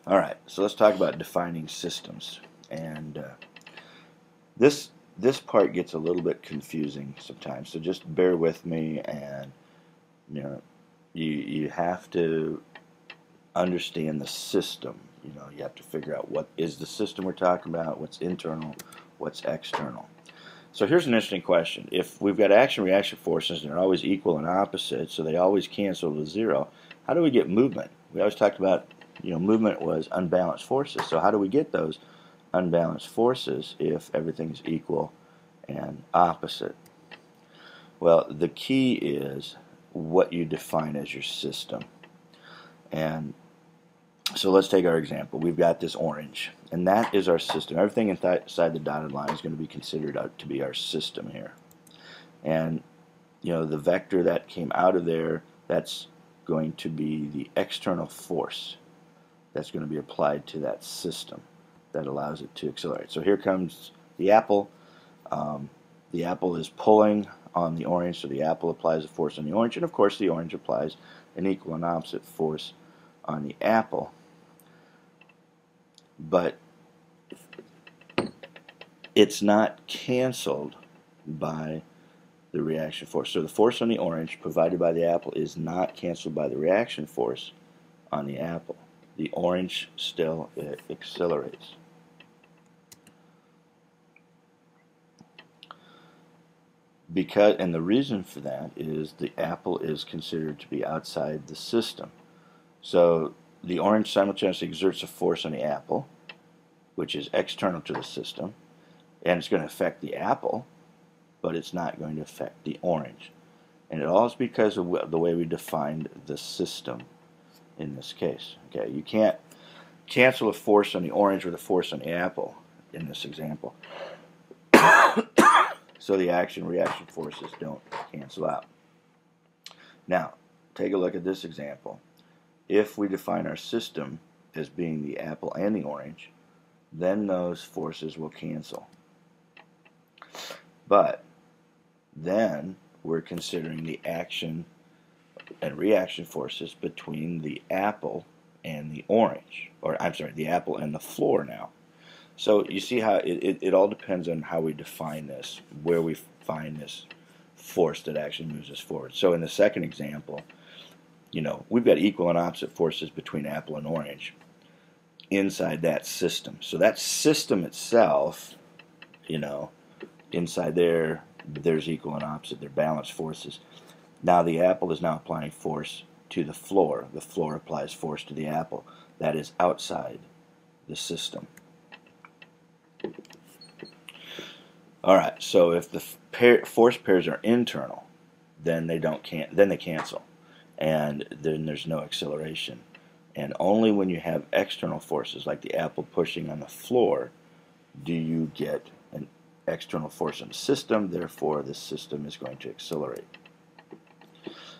Alright, so let's talk about defining systems. And this part gets a little bit confusing sometimes, so just bear with me. And you know, you have to understand the system. You have to figure out what is the system we're talking about, what's internal, what's external. So here's an interesting question. If we've got action-reaction forces and they're always equal and opposite, so they always cancel to zero, how do we get movement? We always talked about, movement was unbalanced forces. So how do we get those unbalanced forces if everything's equal and opposite? Well, the key is what you define as your system. And so let's take our example. We've got this orange, and that is our system. Everything inside the dotted line is going to be considered to be our system here. And the vector that came out of there, that's going to be the external force that's going to be applied to that system that allows it to accelerate. So here comes the apple. The apple is pulling on the orange, so the apple applies a force on the orange, and of course the orange applies an equal and opposite force on the apple. But it's not canceled by the reaction force. So the force on the orange provided by the apple is not canceled by the reaction force on the apple. The orange still accelerates. And the reason for that is the apple is considered to be outside the system. So the orange simultaneously exerts a force on the apple, which is external to the system, and it's going to affect the apple, but it's not going to affect the orange. And it all is because of the way we defined the system in this case. Okay, you can't cancel a force on the orange with a force on the apple in this example. So the action-reaction forces don't cancel out. Now, take a look at this example. If we define our system as being the apple and the orange, then those forces will cancel. But then we're considering the action and reaction forces between the apple and the orange, or I'm sorry, the apple and the floor now. So you see how it all depends on how we define this, where we find this force that actually moves us forward. So in the second example, we've got equal and opposite forces between apple and orange inside that system. So that system itself, inside there's equal and opposite, they're balanced forces. Now the apple is now applying force to the floor. The floor applies force to the apple. That is outside the system. Alright, so if the force pairs are internal, then they cancel, and then there's no acceleration. And only when you have external forces, like the apple pushing on the floor, do you get an external force in the system. Therefore, the system is going to accelerate.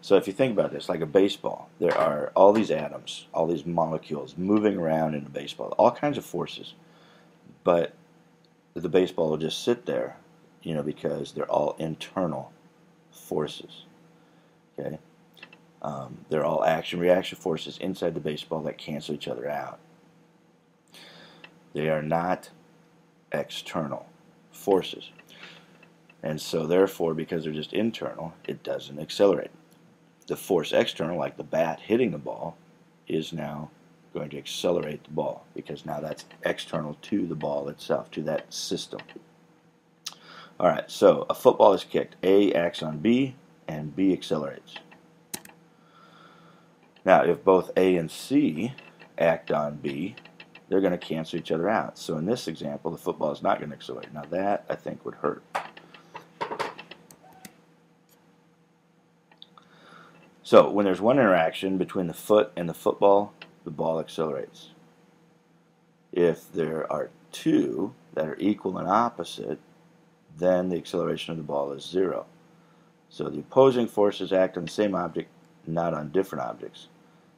So if you think about this, like a baseball, there are all these atoms, all these molecules moving around in a baseball, all kinds of forces. But the baseball will just sit there, because they're all internal forces. Okay, they're all action-reaction forces inside the baseball that cancel each other out. They are not external forces, and so therefore, because they're just internal, it doesn't accelerate. The force external, like the bat hitting the ball, is now going to accelerate the ball, because now that's external to the ball itself, to that system. Alright, so a football is kicked. A acts on B, and B accelerates. Now, if both A and C act on B, they're going to cancel each other out. So in this example, the football is not going to accelerate. Now that, I think, would hurt. So when there's one interaction between the foot and the football, the ball accelerates. If there are two that are equal and opposite, then the acceleration of the ball is zero. So the opposing forces act on the same object, not on different objects.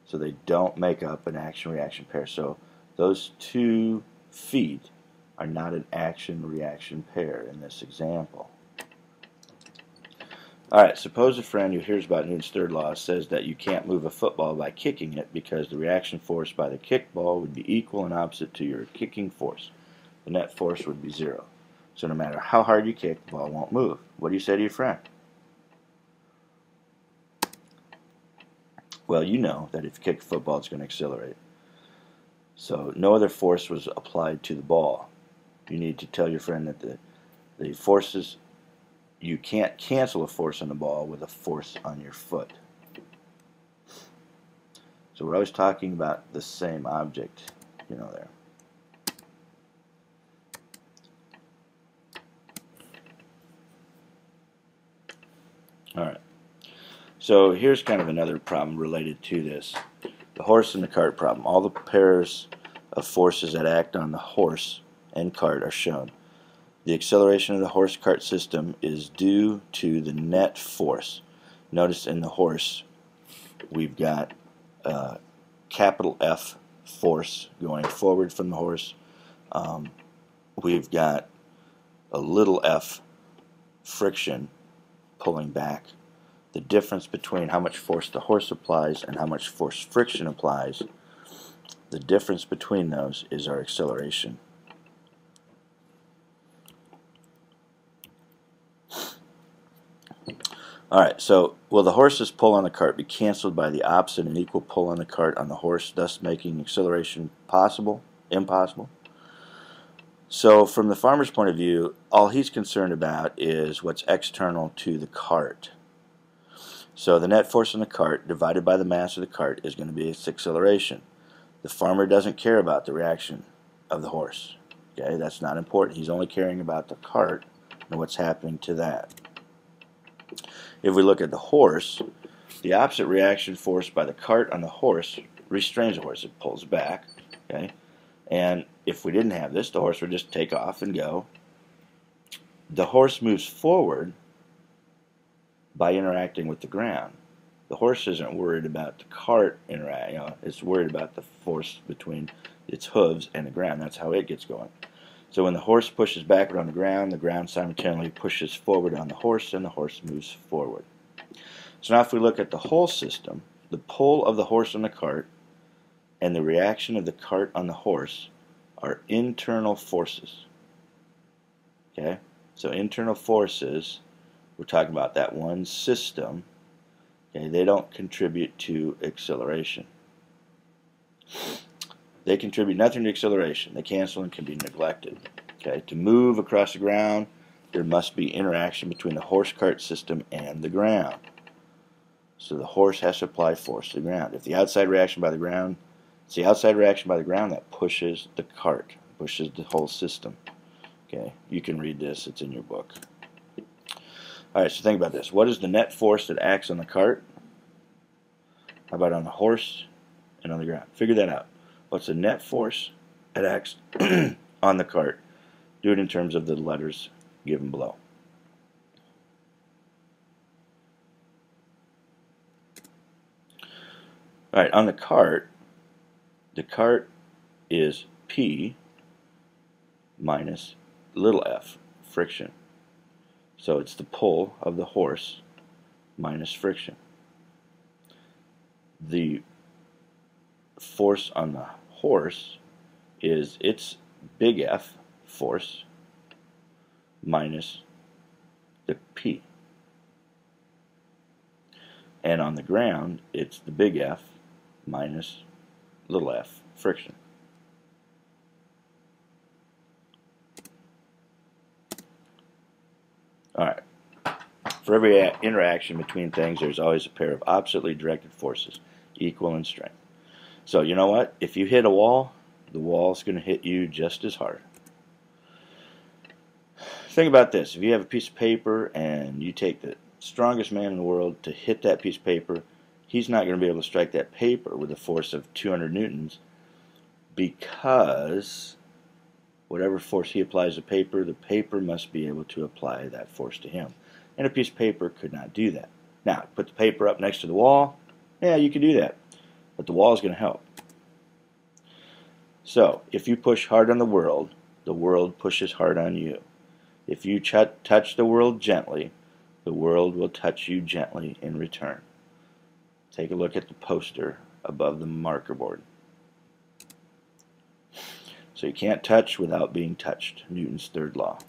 So they don't make up an action-reaction pair. So those 2 feet are not an action-reaction pair in this example. Alright, suppose a friend who hears about Newton's third law says that you can't move a football by kicking it because the reaction force by the kicked ball would be equal and opposite to your kicking force. The net force would be 0. So no matter how hard you kick, the ball won't move. What do you say to your friend? Well, you know that if you kick a football, it's going to accelerate. So no other force was applied to the ball. You need to tell your friend that the forces, you can't cancel a force on the ball with a force on your foot. So we're always talking about the same object, there. Alright, so here's kind of another problem related to this. The horse and the cart problem. All the pairs of forces that act on the horse and cart are shown. The acceleration of the horse-cart system is due to the net force. Notice in the horse we've got capital F force going forward from the horse. We've got a little f friction pulling back. The difference between how much force the horse applies and how much force friction applies, the difference between those is our acceleration. Alright, so will the horse's pull on the cart be canceled by the opposite and equal pull on the cart on the horse, thus making acceleration possible? Impossible? So from the farmer's point of view, all he's concerned about is what's external to the cart. So the net force on the cart divided by the mass of the cart is going to be its acceleration. The farmer doesn't care about the reaction of the horse. Okay, that's not important. He's only caring about the cart and what's happening to that. If we look at the horse, the opposite reaction force by the cart on the horse restrains the horse. It pulls back. Okay, and if we didn't have this, the horse would just take off and go. The horse moves forward by interacting with the ground. The horse isn't worried about the cart interacting. It's worried about the force between its hooves and the ground. That's how it gets going. So when the horse pushes backward on the ground simultaneously pushes forward on the horse, and the horse moves forward. So now if we look at the whole system, the pull of the horse on the cart and the reaction of the cart on the horse are internal forces. Okay? So internal forces, we're talking about that one system. Okay, they don't contribute to acceleration. They contribute nothing to acceleration. They cancel and can be neglected. Okay, to move across the ground, there must be interaction between the horse-cart system and the ground. So the horse has to apply force to the ground. If the outside reaction by the ground, it's the outside reaction by the ground that pushes the cart, pushes the whole system. Okay, you can read this. It's in your book. Alright, so think about this. What is the net force that acts on the cart? How about on the horse and on the ground? Figure that out. What's the net force that acts on the cart? Do it in terms of the letters given below. Alright, on the cart is P minus little f, friction. So it's the pull of the horse minus friction. The force on the horse is its big F force minus the P. And on the ground, it's the big F minus little f, friction. Alright. For every interaction between things, there's always a pair of oppositely directed forces, equal in strength. So you know what? If you hit a wall, the wall's going to hit you just as hard. Think about this. If you have a piece of paper and you take the strongest man in the world to hit that piece of paper, he's not going to be able to strike that paper with a force of 200 newtons because whatever force he applies to the paper must be able to apply that force to him. And a piece of paper could not do that. Now, put the paper up next to the wall, yeah, you can do that. But the wall is going to help. So, if you push hard on the world pushes hard on you. If you touch the world gently, the world will touch you gently in return. Take a look at the poster above the marker board. So you can't touch without being touched. Newton's third law.